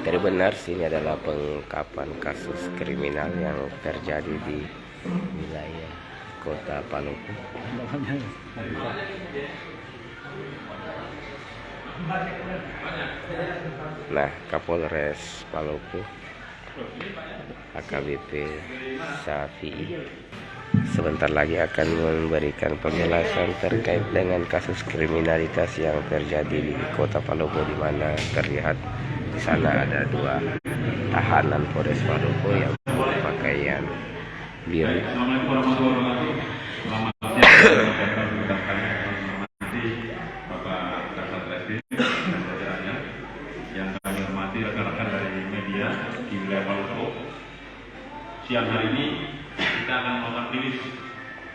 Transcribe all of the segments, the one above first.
Jadi benar sih ini adalah pengungkapan kasus kriminal yang terjadi di wilayah Kota Palopo. Nah, Kapolres Palopo AKBP Safi sebentar lagi akan memberikan penjelasan terkait dengan kasus kriminalitas yang terjadi di Kota Palopo, di mana terlihat di sana ada dua tahanan Polres Palopo yang berpakaian biru. Assalamualaikum warahmatullahi wabarakatuh. Selamat siang Bapak Kasat Reskrim dan jajarannya. Yang kami hormati rekan-rekan dari media di wilayah Palopo. Siang hari ini kita akan melakukan rilis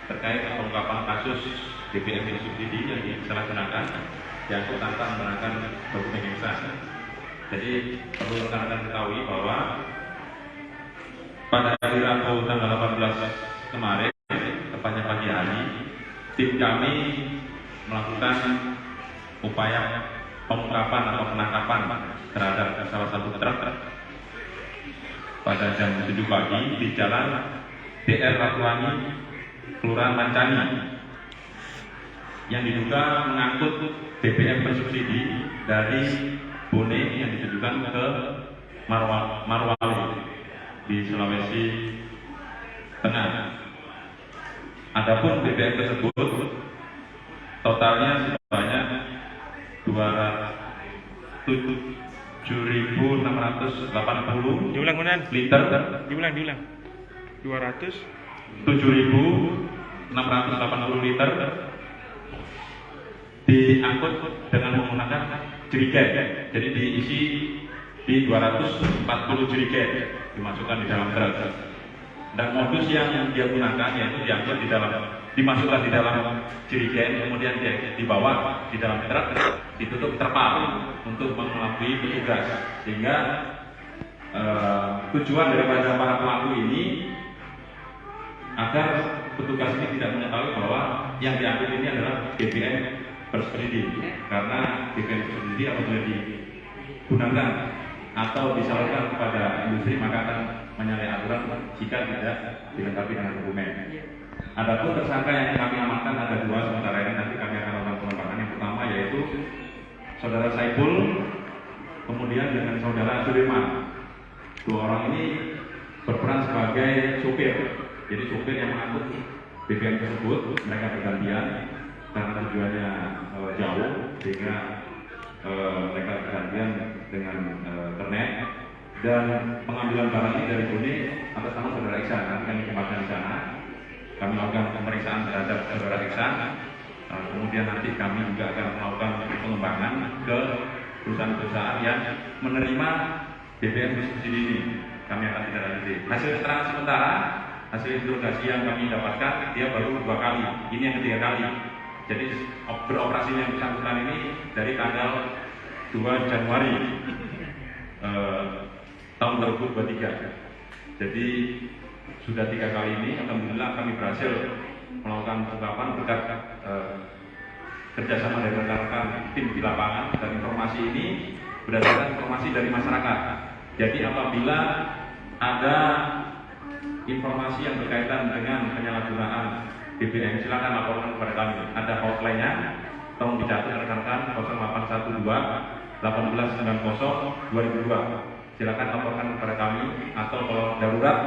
terkait pengungkapan kasus BBM subsidi yang dilaksanakan yang tentang menggunakan dokumen yang sah. Jadi perlu rekan-rekan ketahui bahwa pada hari Rabu tanggal 18 kemarin, tepatnya pagi hari, tim kami melakukan upaya pengungkapan atau penangkapan terhadap salah satu truk pada jam 7 pagi di jalan DR Ratuani, Kelurahan Mancani, yang diduga mengangkut BBM bersubsidi dari Bone yang ditujukan ke Marwali di Sulawesi Tengah. Adapun BBM tersebut totalnya sebanyak 7.680 Diulang benar. liter. Diulang. 200. 7.680 liter diangkut dengan menggunakan jerigen. Jadi diisi di 240 jerigen dimasukkan di dalam truk. Dan modus yang dia gunakan yaitu diangkut dimasukkan di dalam jerigen, kemudian dibawa di dalam truk, ditutup terpal untuk mengelabui petugas, sehingga tujuan daripada para pelaku ini agar petugas ini tidak mengetahui bahwa yang diangkut ini adalah BBM bersubsidi, karena BBM bersubsidi apabila digunakan atau disalurkan kepada industri maka akan menyalahi aturan jika tidak dilengkapi dengan dokumen. Adapun tersangka yang kami amankan ada dua, sementara ini nanti kami akan lakukan pengembangan. Yang pertama yaitu saudara Saiful, kemudian dengan saudara Sudirman. Dua orang ini berperan sebagai supir. Jadi supir yang mengangkut BBM tersebut, mereka bergantian karena tujuannya jauh, sehingga mereka bergantian dengan internet. Dan pengambilan barang ini dari Bone atas nama saudara Iksan. Nanti kami kembangkan di sana. Kami lakukan pemeriksaan terhadap saudara Iksan. Kemudian nanti kami juga akan melakukan pengembangan ke perusahaan-perusahaan yang menerima BBM subsidi ini. Kami akan tidak lanjuti. Hasil keterangan sementara, hasil interogasi yang kami dapatkan, dia baru 2 kali. Ini yang ketiga kali. Jadi beroperasi yang bersangkutan ini dari tanggal 2 Januari tahun 2023. Jadi sudah 3 kali ini, alhamdulillah kami berhasil melakukan pengungkapan berkat kerjasama dari rekan-rekan tim di lapangan. Dan informasi ini berdasarkan informasi dari masyarakat. Jadi apabila ada informasi yang berkaitan dengan penyalahgunaan BBM, silakan laporkan kepada kami. Ada hotline-nya, tolong dicatat rekan-rekan 0812 1890 2002. Silakan laporkan kepada kami, atau kalau darurat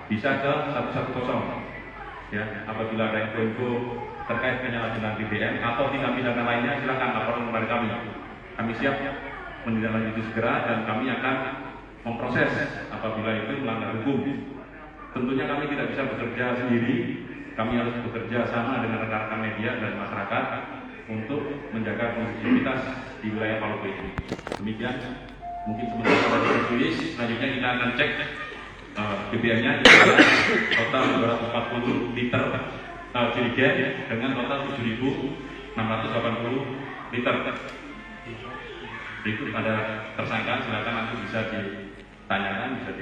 bisa ke 110. Ya, apabila ada info-info terkait penyalahgunaan BBM atau tindak pidana lainnya, silakan laporkan kepada kami. Kami siap menindaklanjuti segera dan kami akan memproses apabila itu melanggar hukum. Tentunya kami tidak bisa bekerja sendiri, kami harus bekerja sama dengan rekan-rekan media dan masyarakat untuk menjaga kondusivitas di wilayah Palopo ini. Demikian, mungkin sementara dari tulis. Selanjutnya kita akan cek BBM-nya, total 240 liter jerigen dengan total 7.680 liter. Berikut ada tersangka, silakan nanti bisa ditanyakan, bisa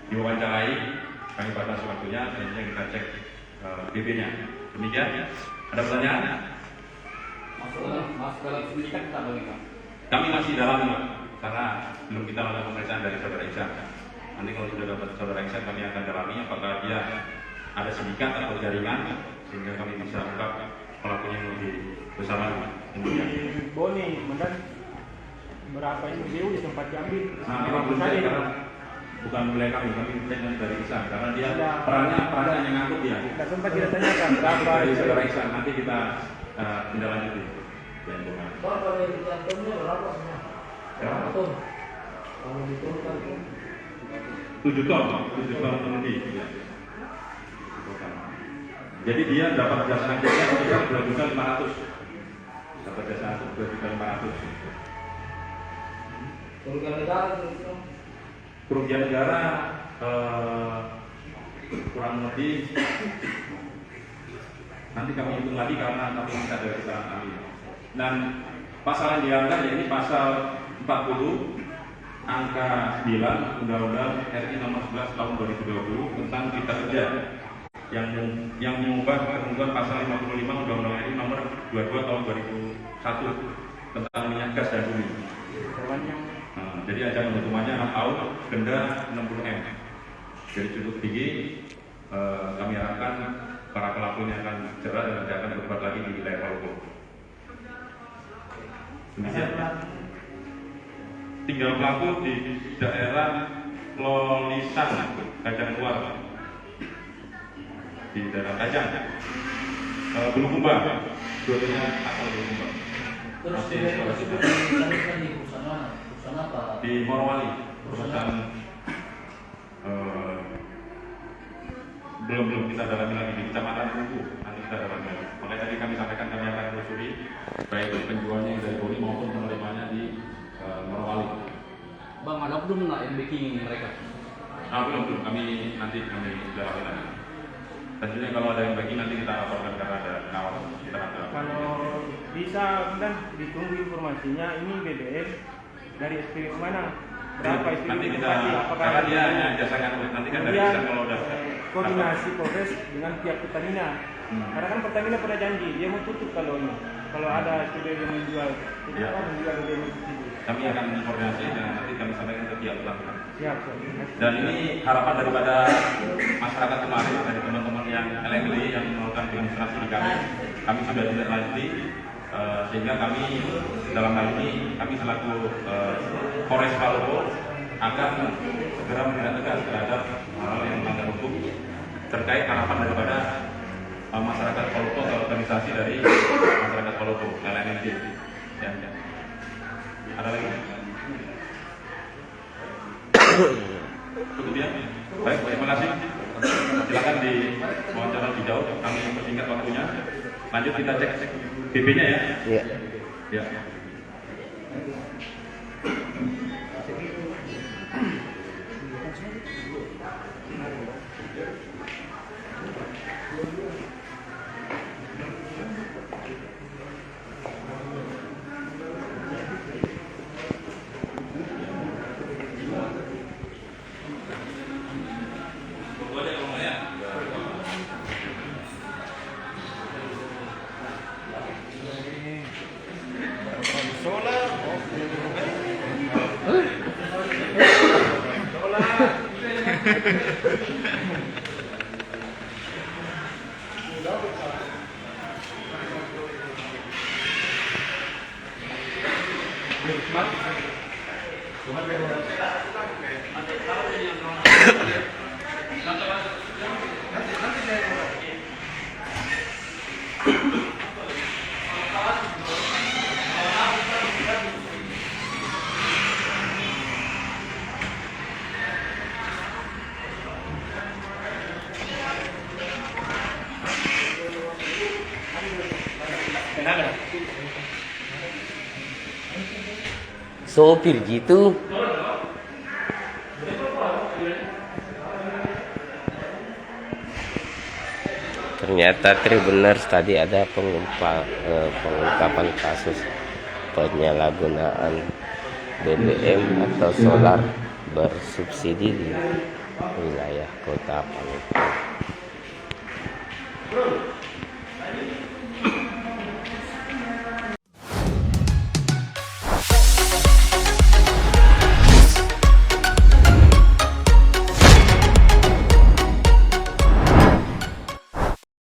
diwawancarai. Kami batas waktunya, selanjutnya kita cek BB-nya. Demikian. Ada pertanyaan? Masuk dalam penyidikan kita bagaimana? Kami masih dalam karena belum kita lakukan pemeriksaan dari saudara Iksan. Nanti kalau sudah dapat saudara Iksan, kami akan dalami apakah dia ada sindikat atau jaringan sehingga kami bisa ungkap pelakunya yang lebih besar lagi. Kemudian Boni, kemudian berapa ini BU sempat diambil? memang belum cek karena bukan wilayah kami cek dari Iksan karena dia perannya yang ngangkut dia. Tidak sempat kita tanyakan berapa Dari saudara Iksan nanti kita tindak lanjuti. Kalau diantumnya berapa? Ya. Ton. Kalau diturunkan 7 ton lebih. Ya. Jadi dia dapat jasa angkutnya sekitar 2.500.000. Dapat jasa angkut 2.500.000. kerugian negara itu. Kerugian negara kurang lebih nanti kami hitung lagi karena kami minta dari keterangan kami. Dan pasal yang diangkat yakni pasal 40 angka 9 Undang-Undang RI Nomor 11 Tahun 2020 tentang Cipta Kerja yang mengubah ketentuan pasal 55 Undang-Undang RI Nomor 22 Tahun 2001 tentang minyak gas dan bumi. Jadi ancaman hukumannya 6 tahun, denda 60 M. Jadi cukup tinggi. Kami harapkan para pelaku ini akan cerah dan tidak akan berbuat lagi di wilayah Palopo. Demikian. Tinggal pelaku di daerah Lolisan, Kajang Luar, di daerah Kajang, Bulukumba, dua-duanya asal Bulukumba. Terus Masih di Sulawesi Tengah. perusahaan mana? Perusahaan apa? Di Morowali, perusahaan belum kita dalami lagi di Kecamatan Kuku, nanti kita dalami lagi. Makanya tadi kami sampaikan kami akan telusuri baik penjualnya yang dari Boli maupun penerimanya di Morowali. Bang, ada belum nggak yang backing mereka? Belum, kami dalami lagi. Tentunya kalau ada yang bagi nanti kita laporkan karena ada pengawas kita akan. Kalau bisa dan ditunggu informasinya ini BBM dari SPB mana? Berapa SPB? Nanti kita karena dia hanya jasa ngangkut nanti kan dari bisa kalau udah koordinasi Polres dengan pihak Pertamina. Karena kan Pertamina pada janji dia mau tutup kalau ada SPB yang menjual, itu Ya. kan menjual BBM subsidi. kami akan koordinasi dan nanti kami sampaikan ke pihak Pertamina. Siap. Dan ini harapan daripada masyarakat kemarin dari teman-teman yang illegally yang melakukan demonstrasi di kami. Kami sudah tidak lanjuti sehingga kami dalam hal ini kami selaku Polres Palopo akan segera menindak tegas terhadap hal yang melanggar hukum terkait harapan daripada masyarakat Palopo atau organisasi dari masyarakat Palopo LNND. Ya. Ada lagi? Cukup ya? Baik, terima kasih. Silakan di wawancara lebih jauh, kami persingkat waktunya. Lanjut kita cek BP-nya ya. Iya. Ya. Sopir gitu. Ternyata Tribuners tadi ada pengungkapan kasus penyalahgunaan BBM atau solar bersubsidi di wilayah Kota Palopo.